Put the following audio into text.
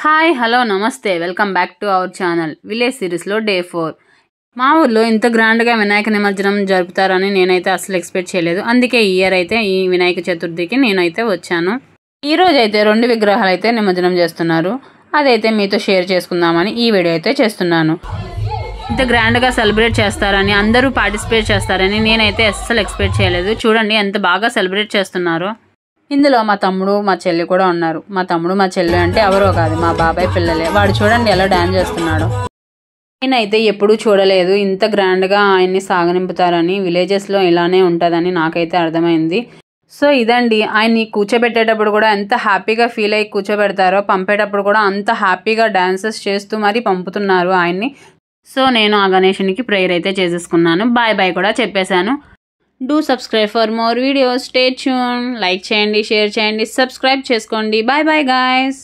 Hi hello నమస్తే welcome back to our channel village సిరీస్లో day 4. మా ఊర్లో ఇంత గ్రాండ్గా వినాయక నిమజ్జనం జరుపుతారని నేనైతే అసలు ఎక్స్పెక్ట్ చేయలేదు. అందుకే ఈ ఇయర్ అయితే ఈ వినాయక చతుర్థికి నేనైతే వచ్చాను. ఈరోజు అయితే 2 విగ్రహాలు అయితే నిమజ్జనం చేస్తున్నారు. అదైతే మీతో షేర్ చేసుకుందామని ఈ వీడియో అయితే చేస్తున్నాను. ఇంత గ్రాండ్గా సెలబ్రేట్ చేస్తారని, అందరూ పార్టిసిపేట్ చేస్తారని నేనైతే అస్సలు ఎక్స్పెక్ట్ చేయలేదు. చూడండి ఎంత బాగా సెలబ్రేట్ చేస్తున్నారో. ఇందులో మా తమ్ముడు మా చెల్లి కూడా ఉన్నారు. మా తమ్ముడు మా చెల్లి అంటే ఎవరో కాదు, మా బాబాయ్ పిల్లలే. వాడు చూడండి ఎలా డాన్స్ చేస్తున్నాడు. నేనైతే ఎప్పుడూ చూడలేదు ఇంత గ్రాండ్గా ఆయన్ని సాగనింపుతారని. విలేజెస్లో ఇలానే ఉంటుందని నాకైతే అర్థమైంది. సో ఇదండి, ఆయన్ని కూర్చోబెట్టేటప్పుడు కూడా ఎంత హ్యాపీగా ఫీల్ అయ్యి కూర్చోబెడతారో, పంపేటప్పుడు కూడా అంత హ్యాపీగా డాన్సెస్ చేస్తూ మరీ పంపుతున్నారు ఆయన్ని. సో నేను ఆ గణేషునికి ప్రేయర్ అయితే చేసేసుకున్నాను. బాయ్ బాయ్ కూడా చెప్పేశాను. Do subscribe for more videos. Stay tuned. Like చేయండి, షేర్ చేయండి, సబ్స్క్రైబ్ చేసుకోండి. Bye bye guys.